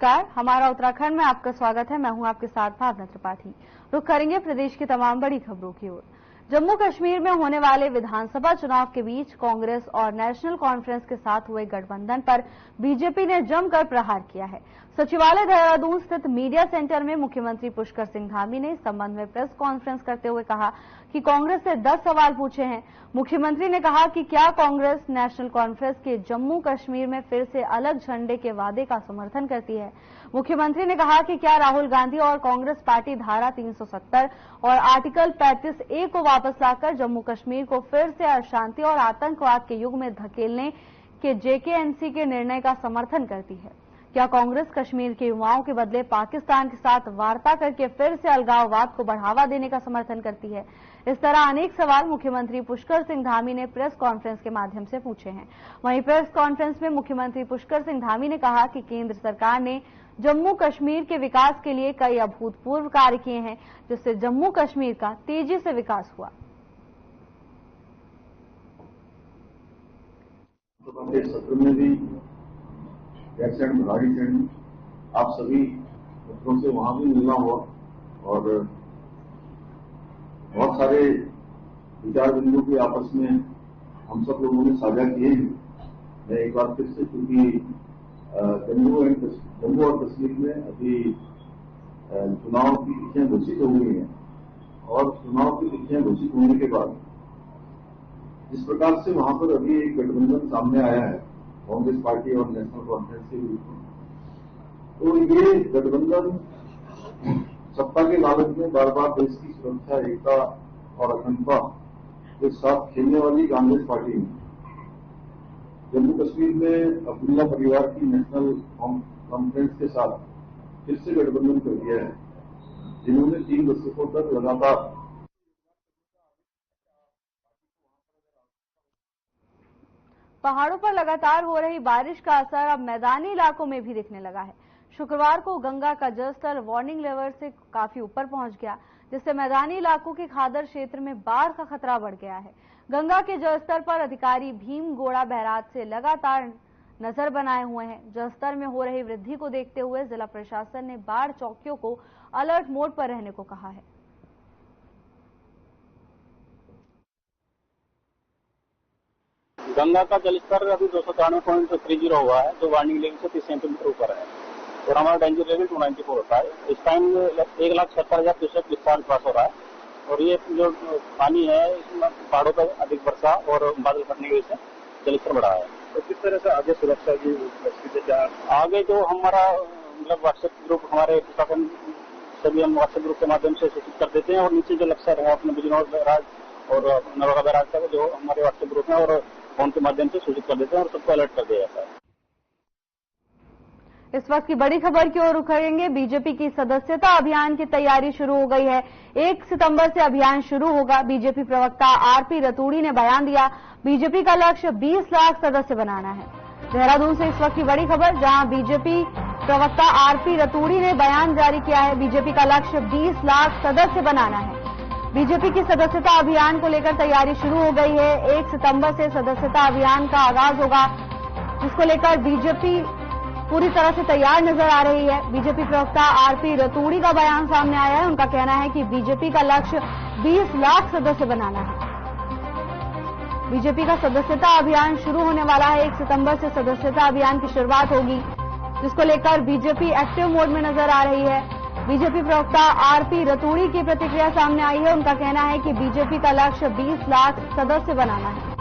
नमस्कार, हमारा उत्तराखंड में आपका स्वागत है। मैं हूं आपके साथ भावना त्रिपाठी। रुख करेंगे प्रदेश की तमाम बड़ी खबरों की ओर। जम्मू कश्मीर में होने वाले विधानसभा चुनाव के बीच कांग्रेस और नेशनल कॉन्फ्रेंस के साथ हुए गठबंधन पर बीजेपी ने जमकर प्रहार किया है। सचिवालय देहरादून स्थित मीडिया सेंटर में मुख्यमंत्री पुष्कर सिंह धामी ने इस संबंध में प्रेस कॉन्फ्रेंस करते हुए कहा कि कांग्रेस से 10 सवाल पूछे हैं। मुख्यमंत्री ने कहा कि क्या कांग्रेस नेशनल कॉन्फ्रेंस के जम्मू कश्मीर में फिर से अलग झंडे के वादे का समर्थन करती है। मुख्यमंत्री ने कहा कि क्या राहुल गांधी और कांग्रेस पार्टी धारा 370 और आर्टिकल 35A को वापस लाकर जम्मू कश्मीर को फिर से अशांति और आतंकवाद के युग में धकेलने के JKNC के निर्णय का समर्थन करती है। क्या कांग्रेस कश्मीर के युवाओं के बदले पाकिस्तान के साथ वार्ता करके फिर से अलगाववाद को बढ़ावा देने का समर्थन करती है। इस तरह अनेक सवाल मुख्यमंत्री पुष्कर सिंह धामी ने प्रेस कॉन्फ्रेंस के माध्यम से पूछे हैं। वहीं प्रेस कॉन्फ्रेंस में मुख्यमंत्री पुष्कर सिंह धामी ने कहा कि केंद्र सरकार ने जम्मू कश्मीर के विकास के लिए कई अभूतपूर्व कार्य किए हैं, जिससे जम्मू कश्मीर का तेजी से विकास हुआ। सत्र में भी आप सभी मित्रों से वहां भी मिलना हुआ और बहुत सारे विचार बिंदु भी आपस में हम सब लोगों ने साझा किए हैं। मैं एक बार फिर से, क्योंकि जम्मू और कश्मीर में अभी चुनाव की तिथियां घोषित हो गई हैं और चुनाव की तिथियां घोषित होने के बाद जिस प्रकार से वहां पर अभी एक गठबंधन सामने आया है कांग्रेस पार्टी और नेशनल कॉन्फ्रेंस के बीच में, तो ये गठबंधन सत्ता के लालच में बार बार देश की सुरक्षा, एकता और अखंडता के साथ खेलने वाली कांग्रेस पार्टी ने जम्मू कश्मीर में अब्दुल्ला परिवार की नेशनल कॉन्फ्रेंस के साथ फिर से गठबंधन कर दिया है, जिन्होंने 3 दशकों तक लगातार पहाड़ों पर लगातार हो रही बारिश का असर अब मैदानी इलाकों में भी दिखने लगा है। शुक्रवार को गंगा का जलस्तर वार्निंग लेवल से काफी ऊपर पहुंच गया, जिससे मैदानी इलाकों के खादर क्षेत्र में बाढ़ का खतरा बढ़ गया है। गंगा के जलस्तर पर अधिकारी भीमगोड़ा बैराज से लगातार नजर बनाए हुए हैं। जलस्तर में हो रही वृद्धि को देखते हुए जिला प्रशासन ने बाढ़ चौकियों को अलर्ट मोड पर रहने को कहा है। गंगा का जलस्तर अभी 293.30 हुआ है, जो वार्निंग लेवल से 30 सेंटीमीटर ऊपर है और हमारा डेंजर लेवल 294 होता है। इस टाइम 1,70,000 क्यूसेक विस्तार पास हो रहा है और ये जो पानी है इसमें पहाड़ों पर अधिक वर्षा और बादल फटने की वजह से जलस्तर बढ़ा है। तो किस तरह से आगे सुरक्षा की आगे जो हमारा मतलब व्हाट्सएप ग्रुप, हमारे प्रशासन सभी हम व्हाट्सएप ग्रुप के माध्यम से सूचित कर देते हैं और नीचे जो लक्ष्य है अपने बिजनौर बैराज और नरोगा बैराज तक जो हमारे व्हाट्सएप ग्रुप है और फोन के माध्यम से सूचित कर देते हैं और सबको अलर्ट कर दिया जाता है। इस वक्त की बड़ी खबर की ओर रुख करेंगे। बीजेपी की सदस्यता अभियान की तैयारी शुरू हो गई है। 1 सितंबर से अभियान शुरू होगा। बीजेपी प्रवक्ता RP रतूड़ी ने बयान दिया, बीजेपी का लक्ष्य 20 लाख सदस्य बनाना है। देहरादून से इस वक्त की बड़ी खबर, जहां बीजेपी प्रवक्ता RP रतूड़ी ने बयान जारी किया है। बीजेपी का लक्ष्य 20 लाख सदस्य बनाना है। बीजेपी की सदस्यता अभियान को लेकर तैयारी शुरू हो गई है। 1 सितंबर से सदस्यता अभियान का आगाज होगा, जिसको लेकर बीजेपी पूरी तरह से तैयार नजर आ रही है। बीजेपी प्रवक्ता RP रतूड़ी का बयान सामने आया है। उनका कहना है कि बीजेपी का लक्ष्य 20 लाख सदस्य बनाना है। बीजेपी का सदस्यता अभियान शुरू होने वाला है। 1 सितंबर से सदस्यता अभियान की शुरुआत होगी, जिसको लेकर बीजेपी एक्टिव मोड में नजर आ रही है। बीजेपी प्रवक्ता RP रतूड़ी की प्रतिक्रिया सामने आई है। उनका कहना है कि बीजेपी का लक्ष्य 20 लाख सदस्य बनाना है।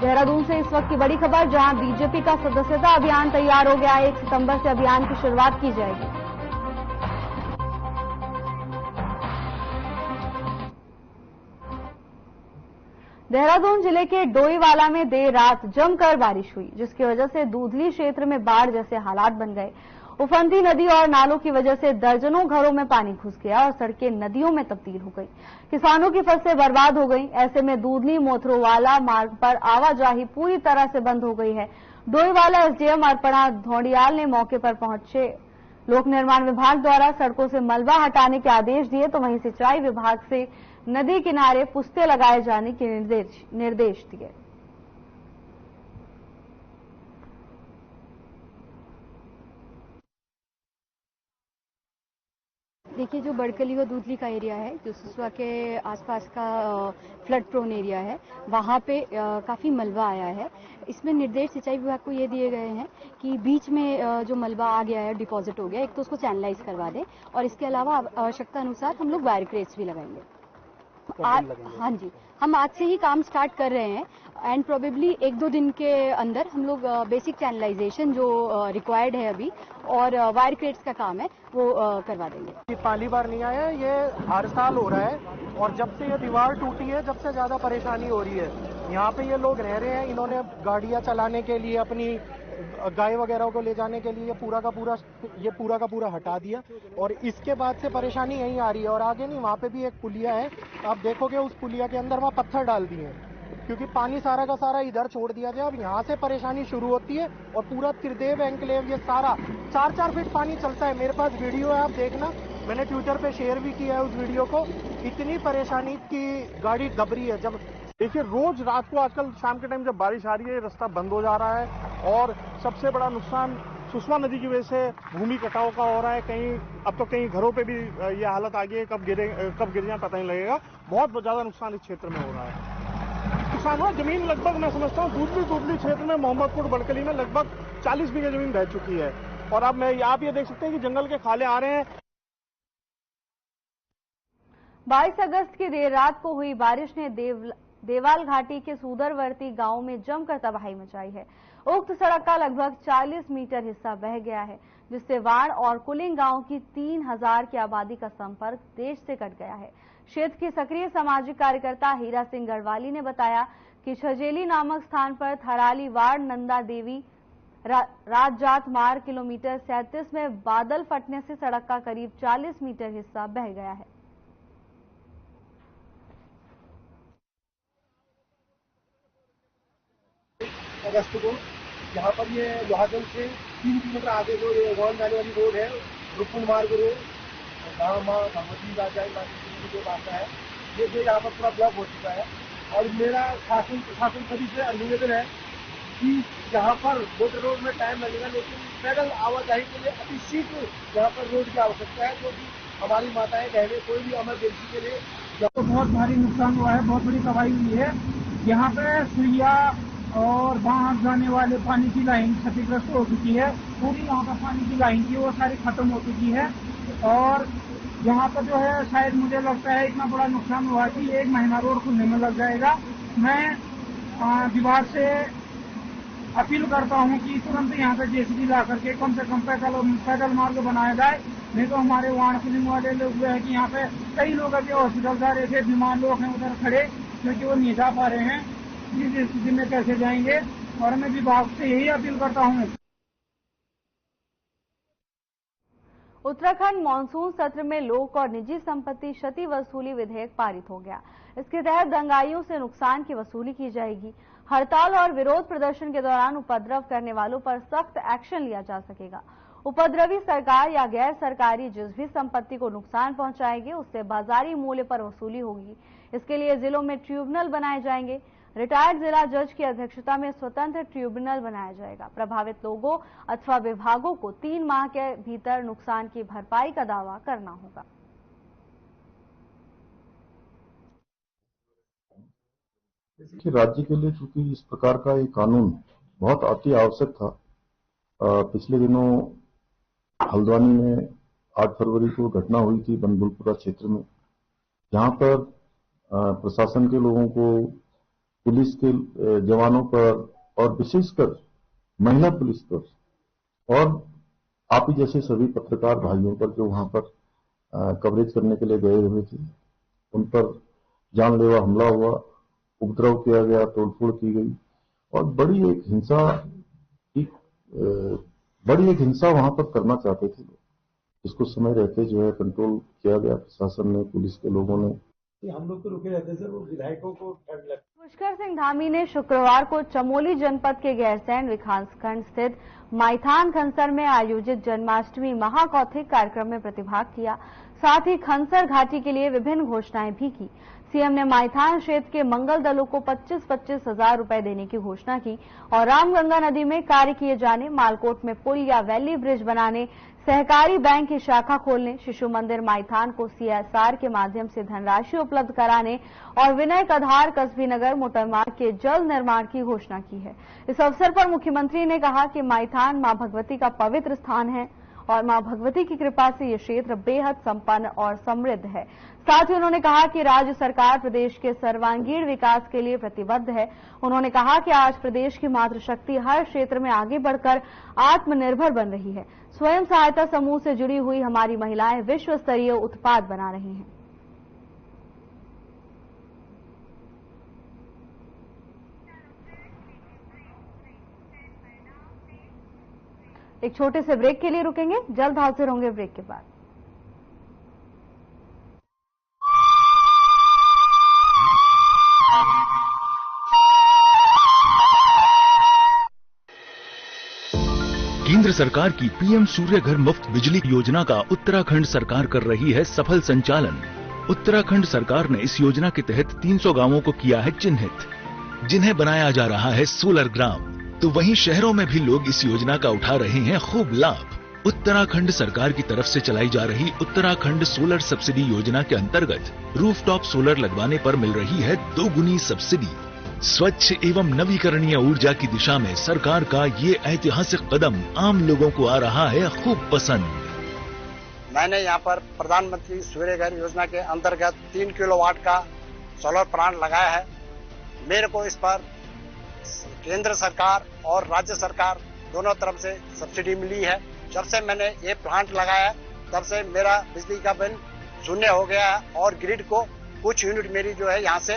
देहरादून से इस वक्त की बड़ी खबर, जहां बीजेपी का सदस्यता अभियान तैयार हो गया है। 1 सितंबर से अभियान की शुरुआत की जाएगी। देहरादून जिले के डोईवाला में देर रात जमकर बारिश हुई, जिसकी वजह से दूधली क्षेत्र में बाढ़ जैसे हालात बन गए। उफनती नदी और नालों की वजह से दर्जनों घरों में पानी घुस गया और सड़कें नदियों में तब्दील हो गई। किसानों की फसलें बर्बाद हो गई। ऐसे में दूधली मोथरोवाला मार्ग पर आवाजाही पूरी तरह से बंद हो गई है। डोईवाला SDM अर्पणा धोंडियाल ने मौके पर पहुंचे लोक निर्माण विभाग द्वारा सड़कों से मलबा हटाने के आदेश दिए, तो वहीं सिंचाई विभाग से नदी किनारे पुस्ते लगाए जाने के निर्देश दिए। देखिए, जो बड़कली व दूधली का एरिया है, जो सिसवा के आसपास का फ्लड प्रोन एरिया है, वहाँ पे काफ़ी मलबा आया है। इसमें निर्देश सिंचाई विभाग को ये दिए गए हैं कि बीच में जो मलबा आ गया है, डिपॉजिट हो गया, एक तो उसको चैनलाइज करवा दें और इसके अलावा आवश्यकता अनुसार हम लोग वायर क्रेट्स भी लगाएंगे। हाँ जी, हम आज से ही काम स्टार्ट कर रहे हैं एंड प्रोबेबली 1-2 दिन के अंदर हम लोग बेसिक चैनलाइजेशन जो रिक्वायर्ड है अभी और वायर क्रेट्स का काम है वो करवा देंगे। पहली बार नहीं आया, ये हर साल हो रहा है और जब से ये दीवार टूटी है जब से ज्यादा परेशानी हो रही है। यहाँ पे ये लोग रह रहे हैं, इन्होंने गाड़ियां चलाने के लिए, अपनी गाय वगैरह को ले जाने के लिए ये पूरा का पूरा हटा दिया और इसके बाद से परेशानी यहीं आ रही है। और आगे नहीं, वहाँ पे भी एक पुलिया है, आप देखोगे उस पुलिया के अंदर वहाँ पत्थर डाल दिए हैं क्योंकि पानी सारा का सारा इधर छोड़ दिया गया। अब यहाँ से परेशानी शुरू होती है और पूरा त्रिदेव एन्क्लेव ये सारा 4-4 फीट पानी चलता है। मेरे पास वीडियो है, आप देखना, मैंने ट्विटर पे शेयर भी किया है उस वीडियो को। इतनी परेशानी की गाड़ी दब रही है। जब देखिए रोज रात को, आजकल शाम के टाइम जब बारिश आ रही है, रास्ता बंद हो जा रहा है और सबसे बड़ा नुकसान सुषमा नदी की वजह से भूमि कटाव का हो रहा है। अब तो कहीं घरों पे भी ये हालत आ गई है, कब गिर जाए पता नहीं लगेगा। बहुत ज्यादा नुकसान इस क्षेत्र में हो रहा है। नुकसान हुआ, जमीन लगभग मैं समझता हूँ दूधली क्षेत्र में मोहम्मदपुर बड़कली में लगभग 40 बीघे जमीन बह चुकी है और अब आप ये देख सकते हैं कि जंगल के खाले आ रहे हैं। 22 अगस्त की देर रात को हुई बारिश ने देवाल घाटी के सुदूरवर्ती गांव में जमकर तबाही मचाई है। उक्त सड़क का लगभग 40 मीटर हिस्सा बह गया है, जिससे वाण और कुलिंग गांव की 3000 की आबादी का संपर्क देश से कट गया है। क्षेत्र के सक्रिय सामाजिक कार्यकर्ता हीरा सिंह गढ़वाली ने बताया कि छजेली नामक स्थान पर थराली वाड़ नंदा देवी राजजात मार्ग किलोमीटर 37 में बादल फटने से सड़क का करीब 40 मीटर हिस्सा बह गया है। अगस्त को यहाँ पर ये लोहागंज से 3 किलोमीटर आगे जो ये रोहन जाने वाली रोड है, रुकुन मार्ग रोड, गाँव माँ भगवती राजाई जो रास्ता है, ये जो यहाँ पर पूरा ब्लॉक हो चुका है। और मेरा शासन प्रशासन सभी से निवेदन है कि यहाँ पर मोटर रोड में टाइम लगेगा, लेकिन पैदल आवाजाही के लिए अति शीघ्र यहाँ पर रोड की आवश्यकता है, क्योंकि हमारी माताएं बहनें कोई भी इमरजेंसी के लिए। तो बहुत भारी नुकसान हुआ है, बहुत बड़ी तबाही हुई है। यहाँ पे सुइया और वहाँ जाने वाले पानी की लाइन क्षतिग्रस्त हो चुकी है। पूरी यहाँ पर पानी की लाइन थी वो सारी खत्म हो चुकी है और यहाँ पर जो है शायद मुझे लगता है इतना बड़ा नुकसान हुआ कि 1 महीना रोड खुलने में लग जाएगा। मैं विभाग से अपील करता हूँ कि तुरंत यहाँ पे जेसीबी ला करके कम से कम पैदल मार्ग बनाया जाए, नहीं तो हमारे वाण कुलिंग वाले लोग जो है कि यहाँ पे कई लोग अभी हॉस्पिटल जा रहे थे, बीमार लोग हैं उधर खड़े क्योंकि वो नहीं जा पा रहे हैं, इस स्थिति में कैसे जाएंगे। और मैं विभाग से यही अपील करता हूँ। उत्तराखंड मानसून सत्र में लोक और निजी संपत्ति क्षति वसूली विधेयक पारित हो गया। इसके तहत दंगाइयों से नुकसान की वसूली की जाएगी। हड़ताल और विरोध प्रदर्शन के दौरान उपद्रव करने वालों पर सख्त एक्शन लिया जा सकेगा। उपद्रवी सरकार या गैर सरकारी जिस भी संपत्ति को नुकसान पहुंचाएगी उससे बाजारी मूल्य पर वसूली होगी। इसके लिए जिलों में ट्रिब्यूनल बनाए जाएंगे। रिटायर्ड जिला जज की अध्यक्षता में स्वतंत्र ट्रिब्यूनल बनाया जाएगा। प्रभावित लोगों अथवा विभागों को 3 माह के भीतर नुकसान की भरपाई का दावा करना होगा। राज्य के लिए चूंकि इस प्रकार का एक कानून बहुत अति आवश्यक था। पिछले दिनों हल्द्वानी में 8 फरवरी को घटना हुई थी बनबुलपुरा क्षेत्र में, जहां पर प्रशासन के लोगों को, पुलिस के जवानों पर और विशेषकर महिला पुलिस पर और आप ही जैसे सभी पत्रकार भाइयों पर जो वहां पर कवरेज करने के लिए गए हुए थे, उन पर जानलेवा हमला हुआ, उपद्रव किया गया, तोड़फोड़ की गई और बड़ी एक हिंसा वहां पर करना चाहते थे। इसको समय रहते जो है कंट्रोल किया गया प्रशासन ने, पुलिस के लोगों ने। हम लोग तो रुके रहते सर, वो विधायकों को ठंड लगती। पुष्कर सिंह धामी ने शुक्रवार को चमोली जनपद के गैरसैंण विकासखंड स्थित माइथान खनसर में आयोजित जन्माष्टमी महाकौथिक कार्यक्रम में प्रतिभाग किया। साथ ही खनसर घाटी के लिए विभिन्न घोषणाएं भी की। सीएम ने माइथान क्षेत्र के मंगल दलों को 25-25 हजार रुपए देने की घोषणा की और रामगंगा नदी में कार्य किए जाने, मालकोट में पुल या वैली ब्रिज बनाने, सहकारी बैंक की शाखा खोलने, शिशु मंदिर माइथान को CSR के माध्यम से धनराशि उपलब्ध कराने और विनय कधार कस्बी नगर मोटरमार्ग के जल्द निर्माण की घोषणा की है। इस अवसर पर मुख्यमंत्री ने कहा कि माइथान मां भगवती का पवित्र स्थान है और मां भगवती की कृपा से ये क्षेत्र बेहद संपन्न और समृद्ध है। साथ ही उन्होंने कहा कि राज्य सरकार प्रदेश के सर्वांगीण विकास के लिए प्रतिबद्ध है। उन्होंने कहा कि आज प्रदेश की मातृशक्ति हर क्षेत्र में आगे बढ़कर आत्मनिर्भर बन रही है। स्वयं सहायता समूह से जुड़ी हुई हमारी महिलाएं विश्व स्तरीय उत्पाद बना रही हैं। एक छोटे से ब्रेक के लिए रुकेंगे, जल्द हाजिर होंगे ब्रेक के बाद। केंद्र सरकार की पीएम सूर्य घर मुफ्त बिजली योजना का उत्तराखंड सरकार कर रही है सफल संचालन। उत्तराखंड सरकार ने इस योजना के तहत 300 गांवों को किया है चिन्हित, जिन्हें बनाया जा रहा है सोलर ग्राम। तो वहीं शहरों में भी लोग इस योजना का उठा रहे हैं खूब लाभ। उत्तराखंड सरकार की तरफ से चलाई जा रही उत्तराखंड सोलर सब्सिडी योजना के अंतर्गत रूफटॉप सोलर लगवाने पर मिल रही है 2 गुनी सब्सिडी। स्वच्छ एवं नवीकरणीय ऊर्जा की दिशा में सरकार का ये ऐतिहासिक कदम आम लोगों को आ रहा है खूब पसंद। मैंने यहाँ पर प्रधानमंत्री सूर्य घर योजना के अंतर्गत 3 किलोवाट का सोलर प्लांट लगाया है। मेरे को इस पर केंद्र सरकार और राज्य सरकार दोनों तरफ से सब्सिडी मिली है। जब से मैंने ये प्लांट लगाया तब से मेरा बिजली का बिल शून्य हो गया है और ग्रिड को कुछ यूनिट मेरी जो है यहाँ से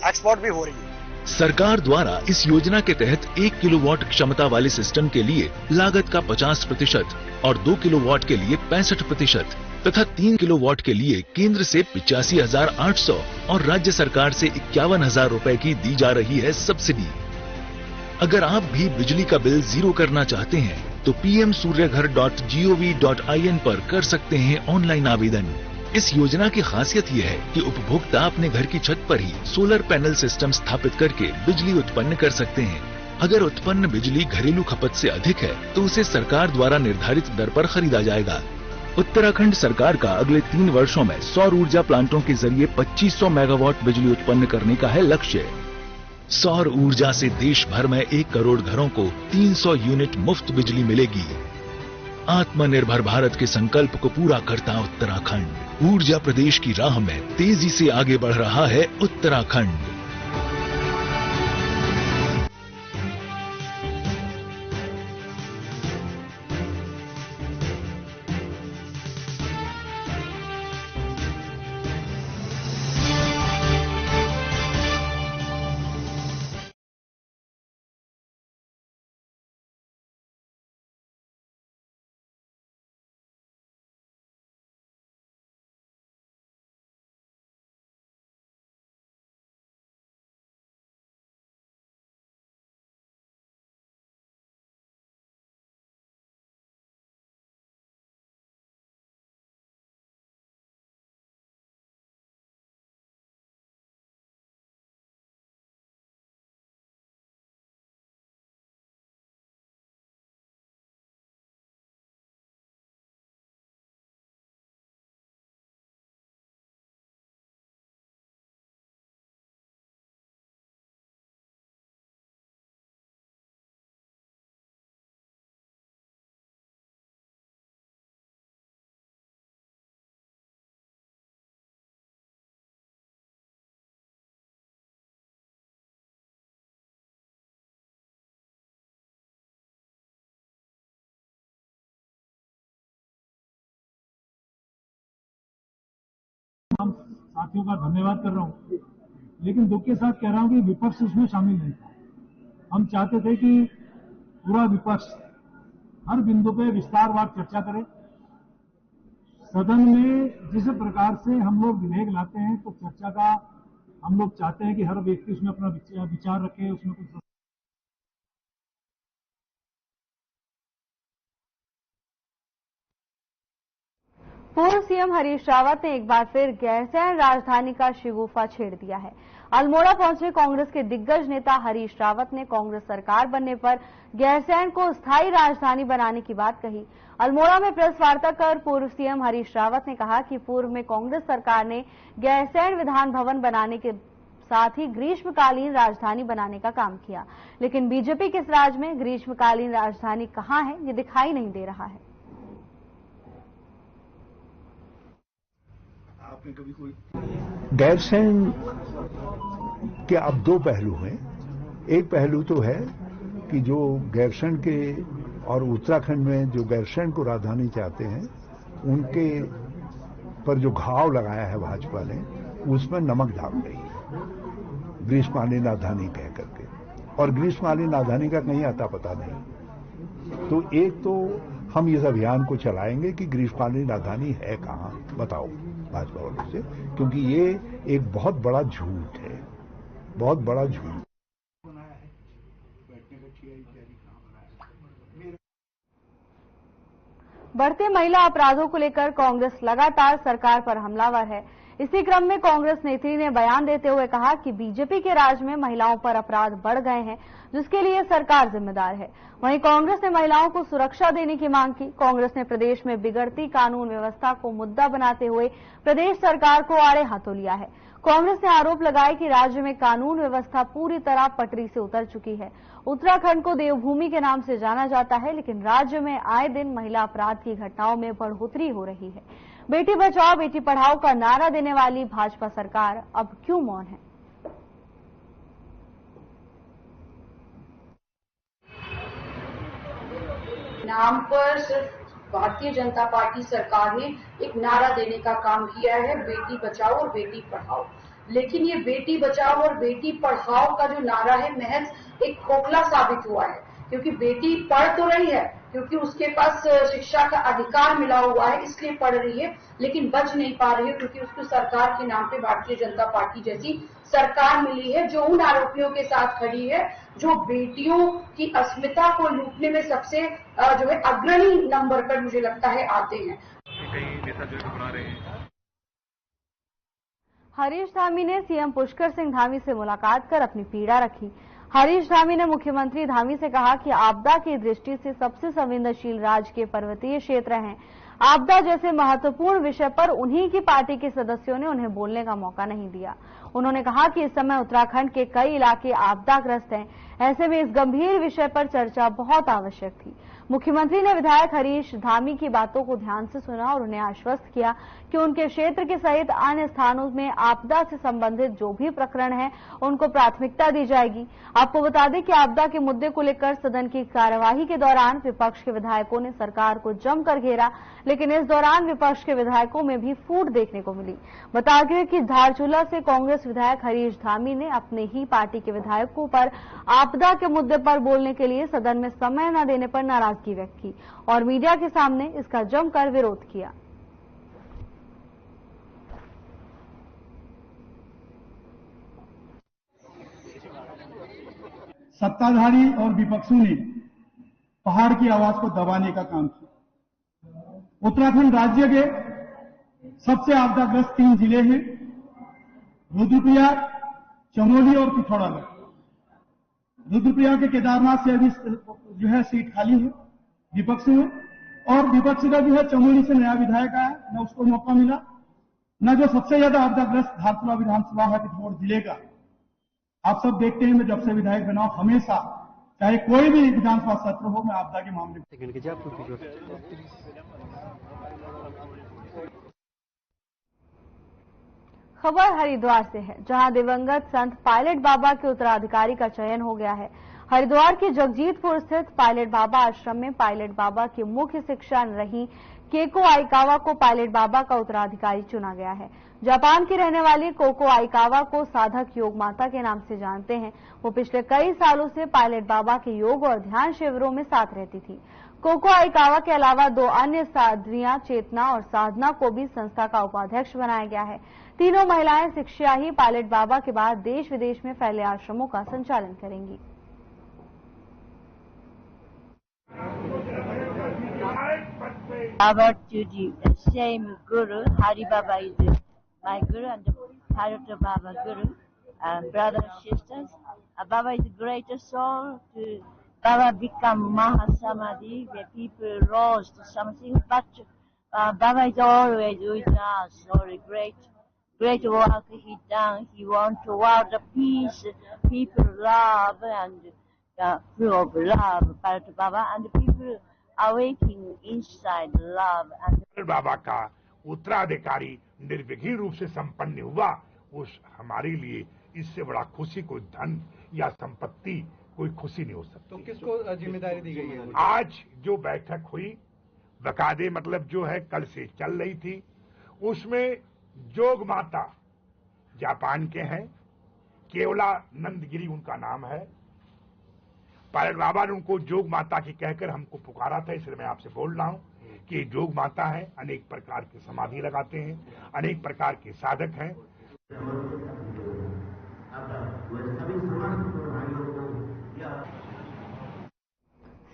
एक्सपोर्ट भी हो रही है। सरकार द्वारा इस योजना के तहत 1 किलोवाट क्षमता वाले सिस्टम के लिए लागत का 50% और 2 किलोवाट के लिए 65% तथा 3 किलोवाट के लिए केंद्र से 85,800 और राज्य सरकार से 51,000 रुपए की दी जा रही है सब्सिडी। अगर आप भी बिजली का बिल जीरो करना चाहते हैं तो pmsuryaghar.gov.in पर कर सकते हैं ऑनलाइन आवेदन। इस योजना की खासियत यह है कि उपभोक्ता अपने घर की छत पर ही सोलर पैनल सिस्टम स्थापित करके बिजली उत्पन्न कर सकते हैं। अगर उत्पन्न बिजली घरेलू खपत से अधिक है तो उसे सरकार द्वारा निर्धारित दर पर खरीदा जाएगा। उत्तराखंड सरकार का अगले 3 वर्षों में सौर ऊर्जा प्लांटों के जरिए 2500 मेगावाट बिजली उत्पन्न करने का है लक्ष्य। सौर ऊर्जा से देश भर में 1 करोड़ घरों को 300 यूनिट मुफ्त बिजली मिलेगी। आत्मनिर्भर भारत के संकल्प को पूरा करता उत्तराखंड। ऊर्जा प्रदेश की राह में तेजी से आगे बढ़ रहा है उत्तराखंड। हम साथियों का धन्यवाद कर रहा हूं, लेकिन दुख के साथ कह रहा हूं कि विपक्ष इसमें शामिल नहीं था। हम चाहते थे कि पूरा विपक्ष हर बिंदु पे विस्तारवार चर्चा करे। सदन में जिस प्रकार से हम लोग विधेयक लाते हैं तो चर्चा का हम लोग चाहते हैं कि हर व्यक्ति उसमें अपना विचार रखे, उसमें कुछ पूर्व सीएम हरीश रावत ने एक बार फिर गैरसैंण राजधानी का शिगुफा छेड़ दिया है। अल्मोड़ा पहुंचे कांग्रेस के दिग्गज नेता हरीश रावत ने कांग्रेस सरकार बनने पर गैरसैंण को स्थायी राजधानी बनाने की बात कही। अल्मोड़ा में प्रेस वार्ता कर पूर्व सीएम हरीश रावत ने कहा कि पूर्व में कांग्रेस सरकार ने गैरसैंण विधान भवन बनाने के साथ ही ग्रीष्मकालीन राजधानी बनाने का काम किया, लेकिन बीजेपी के इस राज में ग्रीष्मकालीन राजधानी कहां है, ये दिखाई नहीं दे रहा है। गैरसैंण के अब दो पहलू हैं। एक पहलू तो है कि जो गैरसैंण के और उत्तराखंड में जो गैरसैंण को राजधानी चाहते हैं, उनके पर जो घाव लगाया है भाजपा ने, उसमें नमक डाल रही है ग्रीष्मकालीन राजधानी कह करके, और ग्रीष्मकालीन राजधानी का कहीं आता पता नहीं। तो एक तो हम इस अभियान को चलाएंगे कि ग्रीष्मकालीन राजधानी है कहां, बताओ भाजपा वालों से, क्योंकि ये एक बहुत बड़ा झूठ है, बहुत बड़ा झूठ। बढ़ते महिला अपराधों को लेकर कांग्रेस लगातार सरकार पर हमलावर है। इसी क्रम में कांग्रेस नेत्री ने बयान देते हुए कहा कि बीजेपी के राज में महिलाओं पर अपराध बढ़ गए हैं, जिसके लिए सरकार जिम्मेदार है। वहीं कांग्रेस ने महिलाओं को सुरक्षा देने की मांग की। कांग्रेस ने प्रदेश में बिगड़ती कानून व्यवस्था को मुद्दा बनाते हुए प्रदेश सरकार को आड़े हाथों लिया है। कांग्रेस ने आरोप लगाया कि राज्य में कानून व्यवस्था पूरी तरह पटरी से उतर चुकी है। उत्तराखंड को देवभूमि के नाम से जाना जाता है, लेकिन राज्य में आए दिन महिला अपराध की घटनाओं में बढ़ोतरी हो रही है। बेटी बचाओ बेटी पढ़ाओ का नारा देने वाली भाजपा सरकार अब क्यों मौन है? नाम पर सिर्फ भारतीय जनता पार्टी सरकार ने एक नारा देने का काम किया है, बेटी बचाओ और बेटी पढ़ाओ। लेकिन ये बेटी बचाओ और बेटी पढ़ाओ का जो नारा है महज एक खोखला साबित हुआ है, क्योंकि बेटी पढ़ तो रही है, क्योंकि उसके पास शिक्षा का अधिकार मिला हुआ है, इसलिए पढ़ रही है, लेकिन बच नहीं पा रही है, क्योंकि उसको सरकार के नाम पे भारतीय जनता पार्टी जैसी सरकार मिली है, जो उन आरोपियों के साथ खड़ी है जो बेटियों की अस्मिता को लूटने में सबसे जो है अग्रणी नंबर पर मुझे लगता है आते हैं। कई नेता जो बना रहे हैं। हरीश धामी ने सीएम पुष्कर सिंह धामी से मुलाकात कर अपनी पीड़ा रखी। हरीश धामी ने मुख्यमंत्री धामी से कहा कि आपदा की दृष्टि से सबसे संवेदनशील राज्य के पर्वतीय क्षेत्र हैं। आपदा जैसे महत्वपूर्ण विषय पर उन्हीं की पार्टी के सदस्यों ने उन्हें बोलने का मौका नहीं दिया। उन्होंने कहा कि इस समय उत्तराखंड के कई इलाके आपदाग्रस्त हैं, ऐसे में इस गंभीर विषय पर चर्चा बहुत आवश्यक थी। मुख्यमंत्री ने विधायक हरीश धामी की बातों को ध्यान से सुना और उन्हें आश्वस्त किया कि उनके क्षेत्र के सहित अन्य स्थानों में आपदा से संबंधित जो भी प्रकरण है उनको प्राथमिकता दी जाएगी। आपको बता दें कि आपदा के मुद्दे को लेकर सदन की कार्यवाही के दौरान विपक्ष के विधायकों ने सरकार को जमकर घेरा, लेकिन इस दौरान विपक्ष के विधायकों में भी फूट देखने को मिली। बता दें कि धारचूला से कांग्रेस विधायक हरीश धामी ने अपने ही पार्टी के विधायकों पर आपदा के मुद्दे पर बोलने के लिए सदन में समय न देने पर नाराजगी व्यक्त की और मीडिया के सामने इसका जमकर विरोध किया। सत्ताधारी और विपक्षों ने पहाड़ की आवाज को दबाने का काम किया। उत्तराखंड राज्य के सबसे आपदाग्रस्त 3 जिले हैं, रुद्रप्रयाग, चमोली और पिथौरागढ़। रुद्रप्रयाग के केदारनाथ से अभी जो है सीट खाली है विपक्ष में, और विपक्ष का जो है चमोली से नया विधायक आया, न उसको मौका मिला, न जो सबसे ज्यादा आपदाग्रस्त धारचूला विधानसभा है पिथौरागढ़ जिले का। आप सब देखते हैं, मैं जब से विधायक बना हमेशा चाहे कोई भी विधानसभा सत्र हो, मैं आपदा के मामले खबर हरिद्वार से है, जहां दिवंगत संत पायलट बाबा के उत्तराधिकारी का चयन हो गया है। हरिद्वार के जगजीतपुर स्थित पायलट बाबा आश्रम में पायलट बाबा की मुख्य शिक्षा रही केको आइकावा को पायलट बाबा का उत्तराधिकारी चुना गया है। जापान की रहने वाली कोको आइकावा को साधक योग माता के नाम से जानते हैं। वो पिछले कई सालों से पायलट बाबा के योग और ध्यान शिविरों में साथ रहती थी। कोको आइकावा के अलावा 2 अन्य साधनियां चेतना और साधना को भी संस्था का उपाध्यक्ष बनाया गया है। तीनों महिलाएं शिक्षा ही पायलट बाबा के बाद देश विदेश में फैले आश्रमों का संचालन करेंगी। Baba to the same Guru, Hari Baba is my Guru and Bharata Baba Guru, brothers, sisters. Baba is the greatest soul. Baba become Mahasamadhi, where people rose to something, but Baba is always with us, or a great work he done. He want to world of peace, people love and full of love, Bharata Baba, and people awakening inside love. And बाबा का उत्तराधिकारी निर्विघ्न रूप से संपन्न हुआ, उस हमारे लिए इससे बड़ा खुशी कोई धन या संपत्ति कोई खुशी नहीं हो सकती। तो किसको जिम्मेदारी दी गई है? आज जो बैठक हुई बकायदे मतलब जो है कल से चल रही थी, उसमें जोग माता जापान के हैं, केवलानंदगिरी उनका नाम है। पायलट बाबा ने उनको जोग माता की कहकर हमको पुकारा था, इसलिए मैं आपसे बोल रहा हूं कि जोग माता है, अनेक प्रकार की समाधि लगाते हैं, अनेक प्रकार के साधक हैं।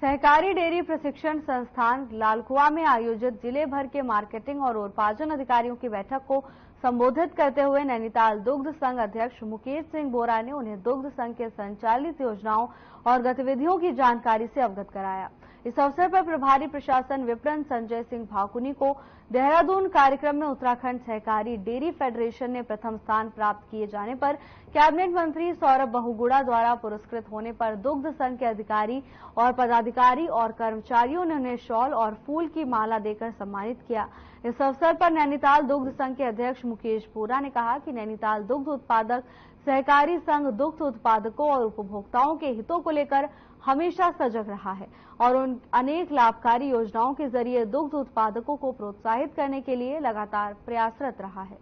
सहकारी डेयरी प्रशिक्षण संस्थान लालकुआ में आयोजित जिले भर के मार्केटिंग और उत्पादन अधिकारियों की बैठक को संबोधित करते हुए नैनीताल दुग्ध संघ अध्यक्ष मुकेश सिंह बोरा ने उन्हें दुग्ध संघ के संचालित योजनाओं और गतिविधियों की जानकारी से अवगत कराया। इस अवसर पर प्रभारी प्रशासन विपणन संजय सिंह भाकुनी को देहरादून कार्यक्रम में उत्तराखंड सहकारी डेयरी फेडरेशन ने प्रथम स्थान प्राप्त किए जाने पर कैबिनेट मंत्री सौरभ बहुगुणा द्वारा पुरस्कृत होने पर दुग्ध संघ के अधिकारी और पदाधिकारी और कर्मचारियों ने उन्हें शॉल और फूल की माला देकर सम्मानित किया। इस अवसर पर नैनीताल दुग्ध संघ के अध्यक्ष मुकेश बोरा ने कहा कि नैनीताल दुग्ध उत्पादक सहकारी संघ दुग्ध उत्पादकों और उपभोक्ताओं के हितों को लेकर हमेशा सजग रहा है और उन अनेक लाभकारी योजनाओं के जरिए दुग्ध उत्पादकों को प्रोत्साहित करने के लिए लगातार प्रयासरत रहा है।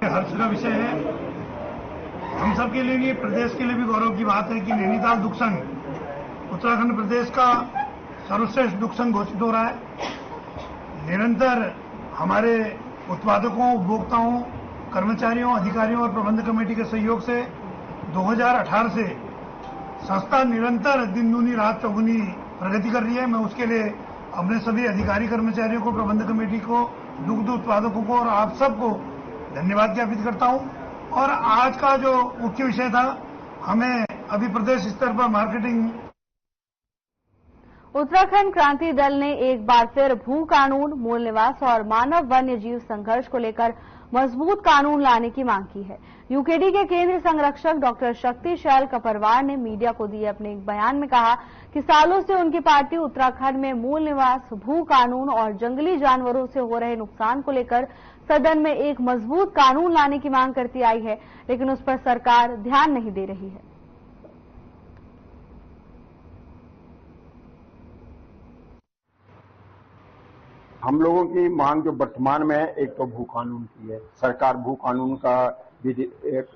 हर्ष का विषय है, हम सब के लिए, प्रदेश के लिए भी गौरव की बात है कि नैनीताल दुग्ध संघ उत्तराखंड प्रदेश का सर्वश्रेष्ठ दुग्ध संघ घोषित हो रहा है। निरंतर हमारे उत्पादकों, उपभोक्ताओं, कर्मचारियों, अधिकारियों और प्रबंध कमेटी के सहयोग से 2018 से संस्था निरंतर दिन दूनी रात चौगुनी प्रगति कर रही है। मैं उसके लिए अपने सभी अधिकारी कर्मचारियों को, प्रबंध कमेटी को, दुग्ध उत्पादकों को और आप सबको धन्यवाद ज्ञापित करता हूं। और आज का जो मुख्य विषय था, हमें अभी प्रदेश स्तर पर मार्केटिंग। उत्तराखंड क्रांति दल ने एक बार फिर भू कानून, मूल निवास और मानव वन्य जीव संघर्ष को लेकर मजबूत कानून लाने की मांग की है। यूकेडी के केंद्रीय संरक्षक डॉक्टर शक्ति शैल कपरवार ने मीडिया को दिए अपने एक बयान में कहा कि सालों से उनकी पार्टी उत्तराखंड में मूल निवास, भू कानून और जंगली जानवरों से हो रहे नुकसान को लेकर सदन में एक मजबूत कानून लाने की मांग करती आई है, लेकिन उस पर सरकार ध्यान नहीं दे रही है। हम लोगों की मांग जो वर्तमान में है, एक तो भू कानून की है। सरकार भू कानून का विधेयक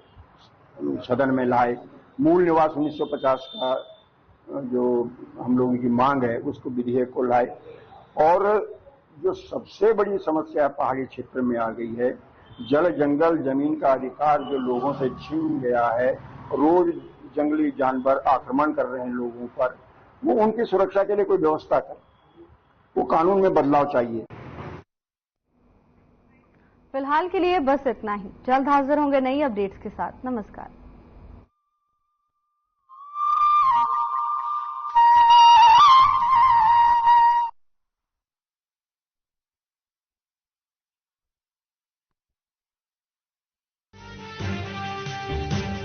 सदन में लाए। मूल निवास 1950 का जो हम लोगों की मांग है, उसको विधेयक को लाए। और जो सबसे बड़ी समस्या पहाड़ी क्षेत्र में आ गई है, जल, जंगल, जमीन का अधिकार जो लोगों से छीन गया है। रोज जंगली जानवर आक्रमण कर रहे हैं लोगों पर, वो उनकी सुरक्षा के लिए कोई व्यवस्था करे, वो कानून में बदलाव चाहिए। फिलहाल के लिए बस इतना ही। जल्द हाजिर होंगे नई अपडेट्स के साथ। नमस्कार।